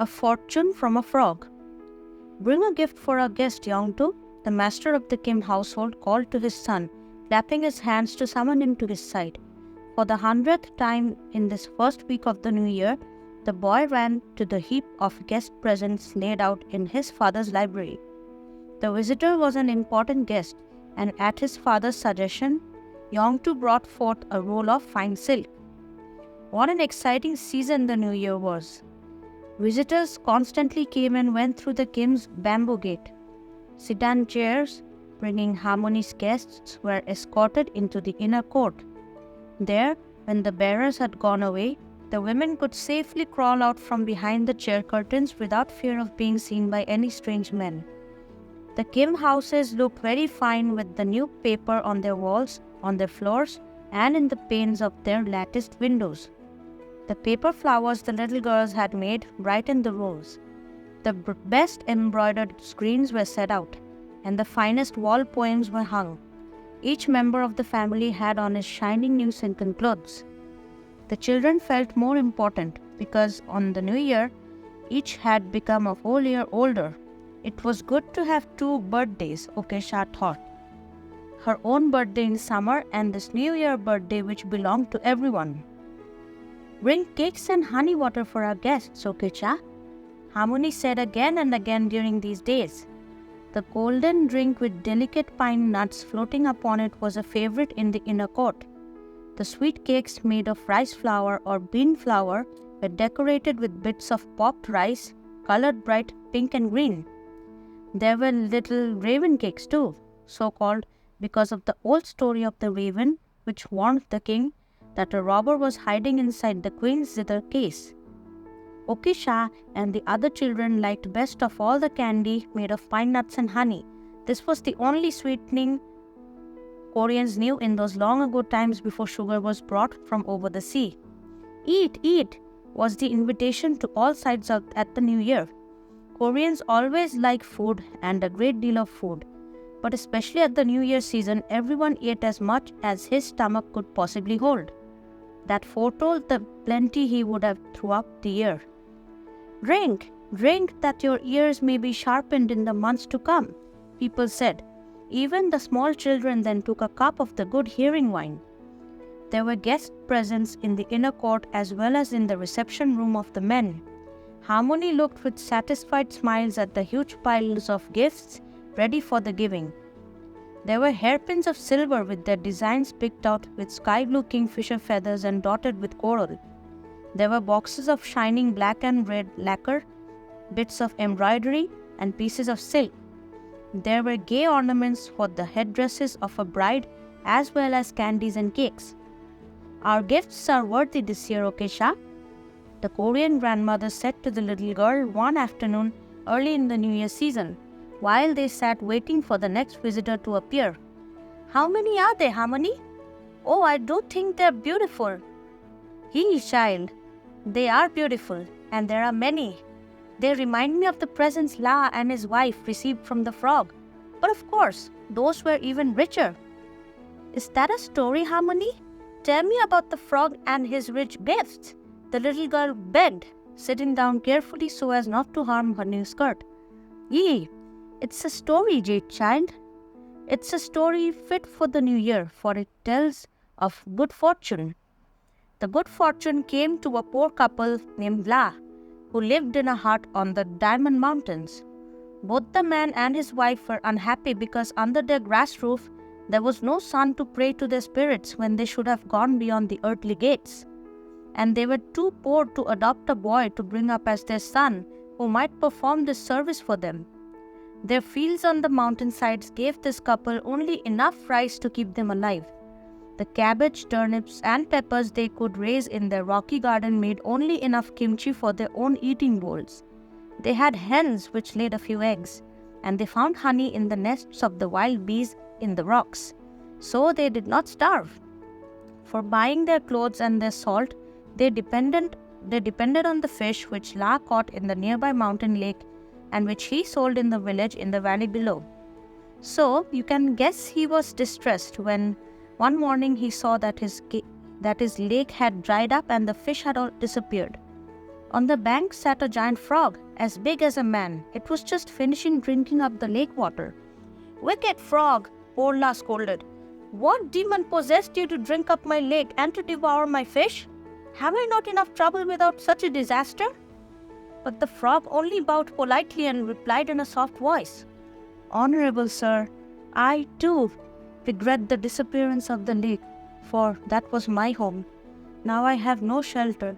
A fortune from a frog. Bring a gift for our guest, Yongtu, the master of the Kim household called to his son, clapping his hands to summon him to his side. For the 100th time in this first week of the new year, the boy ran to the heap of guest presents laid out in his father's library. The visitor was an important guest, and at his father's suggestion, Yongtu brought forth a roll of fine silk. What an exciting season the new year was! Visitors constantly came and went through the Kim's bamboo gate. Sedan chairs, bringing Harmony's guests, were escorted into the inner court. There, when the bearers had gone away, the women could safely crawl out from behind the chair curtains without fear of being seen by any strange men. The Kim houses looked very fine with the new paper on their walls, on their floors, and in the panes of their latticed windows. The paper flowers the little girls had made brightened the rooms. The best embroidered screens were set out, and the finest wall poems were hung. Each member of the family had on his shining new silken clothes. The children felt more important because on the new year, each had become a whole year older. It was good to have 2 birthdays, Okesha thought. Her own birthday in summer and this New Year birthday which belonged to everyone. Bring cakes and honey water for our guests, Okesha, Harmony said again and again during these days. The golden drink with delicate pine nuts floating upon it was a favorite in the inner court. The sweet cakes made of rice flour or bean flour were decorated with bits of popped rice, colored bright pink and green. There were little raven cakes too, so called because of the old story of the raven which warned the king that a robber was hiding inside the queen's zither case. Okesha and the other children liked best of all the candy made of pine nuts and honey. This was the only sweetening Koreans knew in those long ago times before sugar was brought from over the sea. Eat, eat was the invitation to all sides at the new year. Koreans always like food and a great deal of food, but especially at the new year season, everyone ate as much as his stomach could possibly hold. That foretold the plenty he would have throughout the year. Drink, drink that your ears may be sharpened in the months to come, people said. Even the small children then took a cup of the good hearing wine. There were guest presents in the inner court as well as in the reception room of the men. Harmony looked with satisfied smiles at the huge piles of gifts ready for the giving. There were hairpins of silver with their designs picked out with sky blue kingfisher feathers and dotted with coral. There were boxes of shining black and red lacquer, bits of embroidery, and pieces of silk. There were gay ornaments for the headdresses of a bride as well as candies and cakes. Our gifts are worthy this year, Okesha, the Korean grandmother said to the little girl one afternoon early in the New Year season, while they sat waiting for the next visitor to appear. How many are they, Harmony? Oh, I do think they're beautiful. He, child, they are beautiful, and there are many. They remind me of the presents La and his wife received from the frog. But of course, those were even richer. Is that a story, Harmony? Tell me about the frog and his rich gifts, the little girl begged, sitting down carefully so as not to harm her new skirt. Yee, it's a story, Jade child. It's a story fit for the new year, for it tells of good fortune. The good fortune came to a poor couple named La, who lived in a hut on the Diamond Mountains. Both the man and his wife were unhappy because under their grass roof there was no sun to pray to their spirits when they should have gone beyond the earthly gates. And they were too poor to adopt a boy to bring up as their son who might perform this service for them. Their fields on the mountainsides gave this couple only enough rice to keep them alive. The cabbage, turnips, and peppers they could raise in their rocky garden made only enough kimchi for their own eating bowls. They had hens which laid a few eggs, and they found honey in the nests of the wild bees in the rocks. So they did not starve. For buying their clothes and their salt, they depended on the fish which La caught in the nearby mountain lake and which he sold in the village in the valley below. So you can guess he was distressed when one morning he saw that his lake had dried up and the fish had all disappeared. On the bank sat a giant frog, as big as a man. It was just finishing drinking up the lake water. "Wicked frog," poor La scolded. "What demon possessed you to drink up my lake and to devour my fish? Have I not enough trouble without such a disaster?" But the frog only bowed politely and replied in a soft voice, "Honorable sir, I too regret the disappearance of the lake, for that was my home. Now I have no shelter.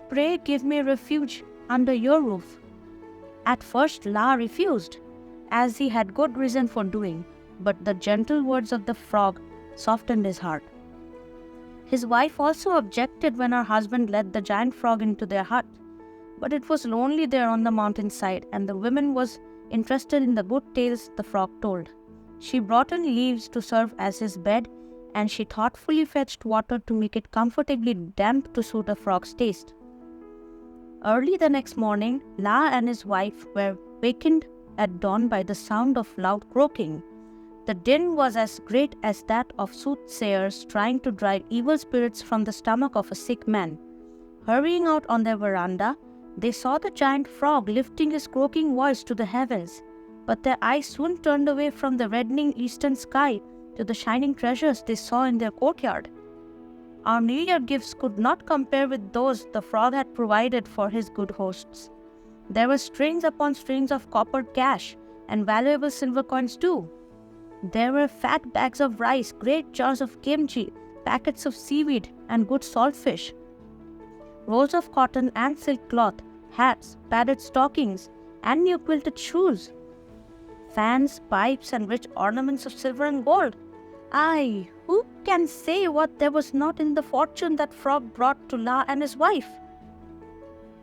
Pray give me refuge under your roof." At first La refused, as he had good reason for doing, but the gentle words of the frog softened his heart. His wife also objected when her husband led the giant frog into their hut, but it was lonely there on the mountainside, and the woman was interested in the good tales the frog told. She brought in leaves to serve as his bed, and she thoughtfully fetched water to make it comfortably damp to suit a frog's taste. Early the next morning, La and his wife were wakened at dawn by the sound of loud croaking. The din was as great as that of soothsayers trying to drive evil spirits from the stomach of a sick man. Hurrying out on their veranda, they saw the giant frog lifting his croaking voice to the heavens, but their eyes soon turned away from the reddening eastern sky to the shining treasures they saw in their courtyard. Our New Year gifts could not compare with those the frog had provided for his good hosts. There were strings upon strings of copper cash and valuable silver coins too. There were fat bags of rice, great jars of kimchi, packets of seaweed and good salt fish, rolls of cotton and silk cloth, hats, padded stockings, and new quilted shoes, fans, pipes, and rich ornaments of silver and gold. Aye, who can say what there was not in the fortune that frog brought to La and his wife?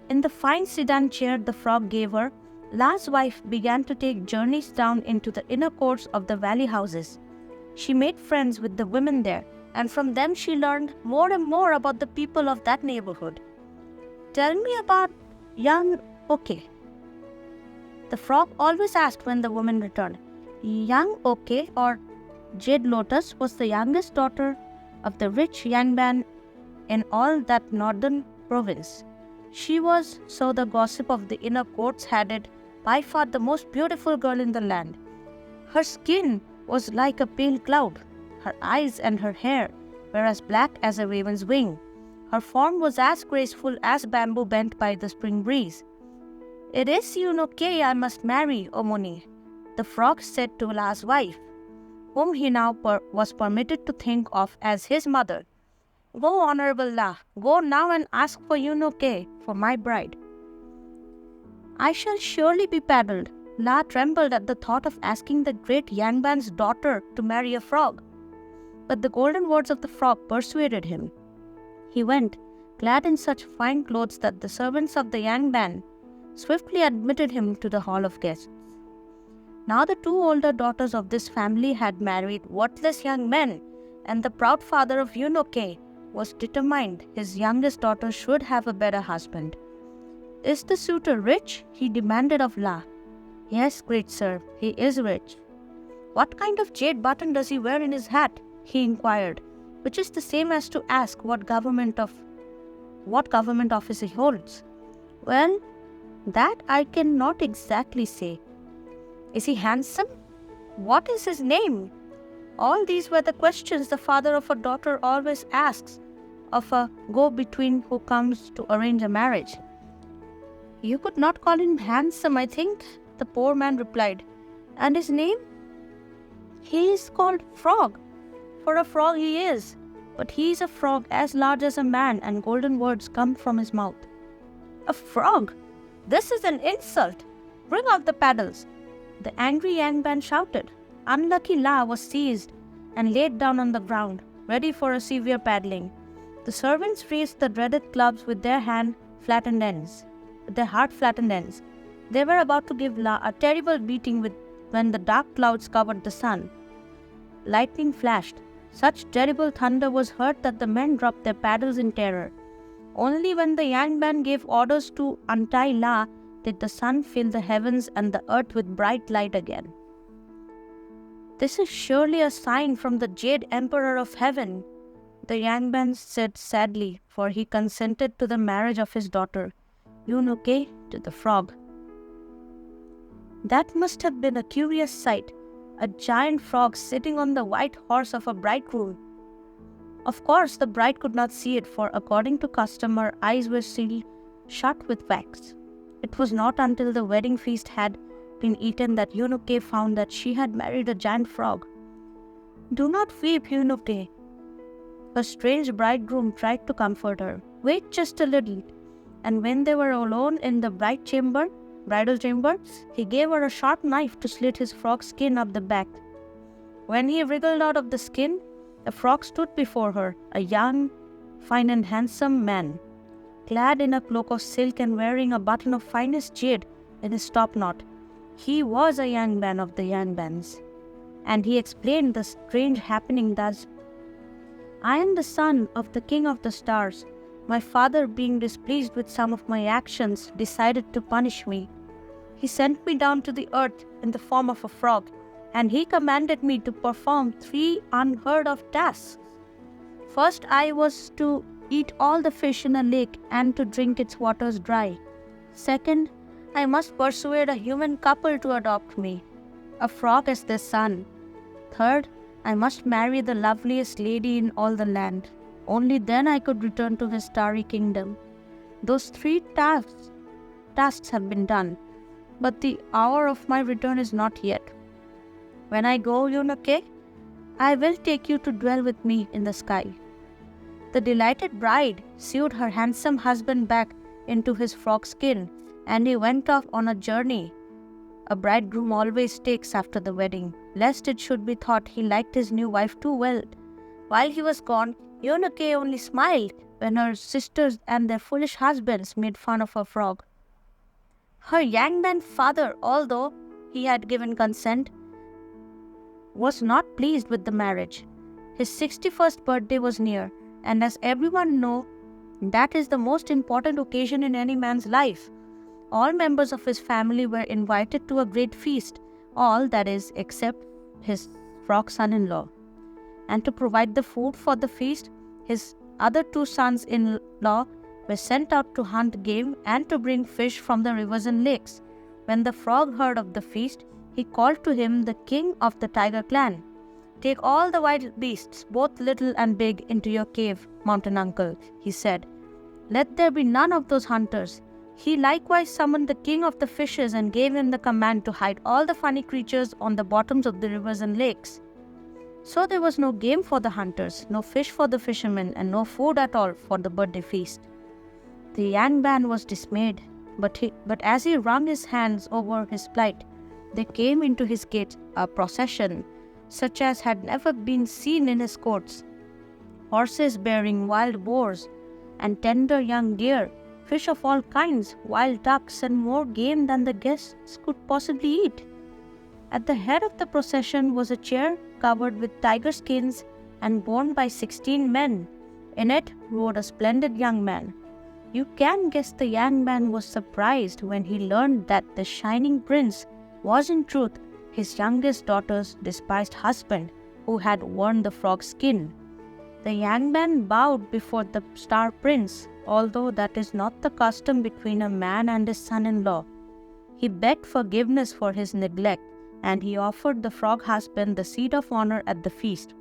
In the fine sedan chair the frog gave her, La's wife began to take journeys down into the inner courts of the valley houses. She made friends with the women there, and from them she learned more and more about the people of that neighborhood. "Tell me about young Oke," the frog always asked when the woman returned. Young Oke, or Jade Lotus, was the youngest daughter of the rich Yangban in all that northern province. She was, so the gossip of the inner courts had it, by far the most beautiful girl in the land. Her skin was like a pale cloud. Her eyes and her hair were as black as a raven's wing. Her form was as graceful as bamboo bent by the spring breeze. "It is Yunoke I must marry, O Muni," the frog said to La's wife, whom he now was permitted to think of as his mother. "Go, Honorable La, go now and ask for Yunoke for my bride." "I shall surely be paddled." La trembled at the thought of asking the great Yangban's daughter to marry a frog. But the golden words of the frog persuaded him. He went, clad in such fine clothes that the servants of the Yangban swiftly admitted him to the hall of guests. Now the two older daughters of this family had married worthless young men, and the proud father of Yunoke was determined his youngest daughter should have a better husband. "Is the suitor rich?" he demanded of La. "Yes, great sir, he is rich." "What kind of jade button does he wear in his hat?" he inquired, which is the same as to ask what government office he holds. "Well, that I cannot exactly say." "Is he handsome? What is his name?" All these were the questions the father of a daughter always asks of a go-between who comes to arrange a marriage. "You could not call him handsome, I think," the poor man replied. "And his name?" "He is called Frog. For a frog he is, but he is a frog as large as a man," and golden words come from his mouth. "A frog? This is an insult! Bring out the paddles!" the angry Yangban shouted. Unlucky La was seized and laid down on the ground, ready for a severe paddling. The servants raised the dreaded clubs with their hard flattened ends. They were about to give La a terrible beating when the dark clouds covered the sun. Lightning flashed. Such terrible thunder was heard that the men dropped their paddles in terror. Only when the Yangban gave orders to untie La did the sun fill the heavens and the earth with bright light again. "This is surely a sign from the Jade Emperor of Heaven," the Yangban said sadly, for he consented to the marriage of his daughter. Eunuch to the frog. That must have been a curious sight, a giant frog sitting on the white horse of a bridegroom. Of course, the bride could not see it, for according to custom, her eyes were sealed shut with wax. It was not until the wedding feast had been eaten that Eunuch found that she had married a giant frog. "Do not weep, Eunuch," her strange bridegroom tried to comfort her. "Wait just a little." And when they were alone in the bridal chamber, he gave her a sharp knife to slit his frog skin up the back. When he wriggled out of the skin, the frog stood before her, a young, fine and handsome man, clad in a cloak of silk and wearing a button of finest jade in his topknot. He was a young man of the young bands, and he explained the strange happening thus: "I am the son of the king of the stars. My father, being displeased with some of my actions, decided to punish me. He sent me down to the earth in the form of a frog, and he commanded me to perform 3 unheard of tasks. First, I was to eat all the fish in a lake and to drink its waters dry. Second, I must persuade a human couple to adopt me, a frog as their son. Third, I must marry the loveliest lady in all the land. Only then I could return to his starry kingdom. Those 3 tasks have been done, but the hour of my return is not yet. When I go, Eunuch, I will take you to dwell with me in the sky." The delighted bride sewed her handsome husband back into his frog skin, and he went off on a journey a bridegroom always takes after the wedding, lest it should be thought he liked his new wife too well. While he was gone, Eunuch only smiled when her sisters and their foolish husbands made fun of her frog. Her young man father, although he had given consent, was not pleased with the marriage. His 61st birthday was near, and as everyone knows, that is the most important occasion in any man's life. All members of his family were invited to a great feast, all, that is, except his frog son-in-law. And to provide the food for the feast, his other 2 sons-in-law were sent out to hunt game and to bring fish from the rivers and lakes. When the frog heard of the feast, he called to him the king of the tiger clan. "Take all the wild beasts, both little and big, into your cave, mountain uncle," he said. "Let there be none of those hunters." He likewise summoned the king of the fishes and gave him the command to hide all the funny creatures on the bottoms of the rivers and lakes. So there was no game for the hunters, no fish for the fishermen, and no food at all for the birthday feast. The young man was dismayed, but as he wrung his hands over his plight, there came into his gate a procession such as had never been seen in his courts. Horses bearing wild boars and tender young deer, fish of all kinds, wild ducks, and more game than the guests could possibly eat. At the head of the procession was a chair covered with tiger skins and borne by 16 men. In it rode a splendid young man. You can guess the young man was surprised when he learned that the shining prince was in truth his youngest daughter's despised husband, who had worn the frog skin. The young man bowed before the star prince, although that is not the custom between a man and his son-in-law. He begged forgiveness for his neglect, and he offered the frog husband the seat of honor at the feast.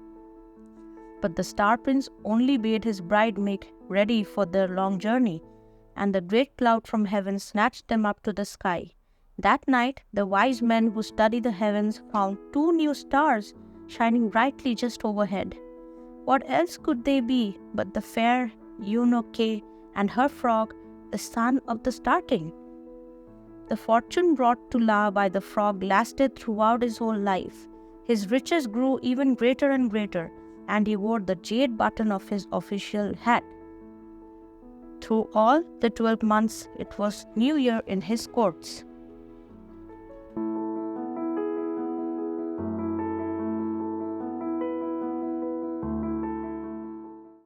But the star prince only bade his bride make ready for their long journey, and the great cloud from heaven snatched them up to the sky. That night, the wise men who study the heavens found 2 new stars shining brightly just overhead. What else could they be but the fair Eunuch and her frog, the son of the star king? The fortune brought to La by the frog lasted throughout his whole life. His riches grew even greater and greater, and he wore the jade button of his official hat. Through all the 12 months, it was New Year in his courts.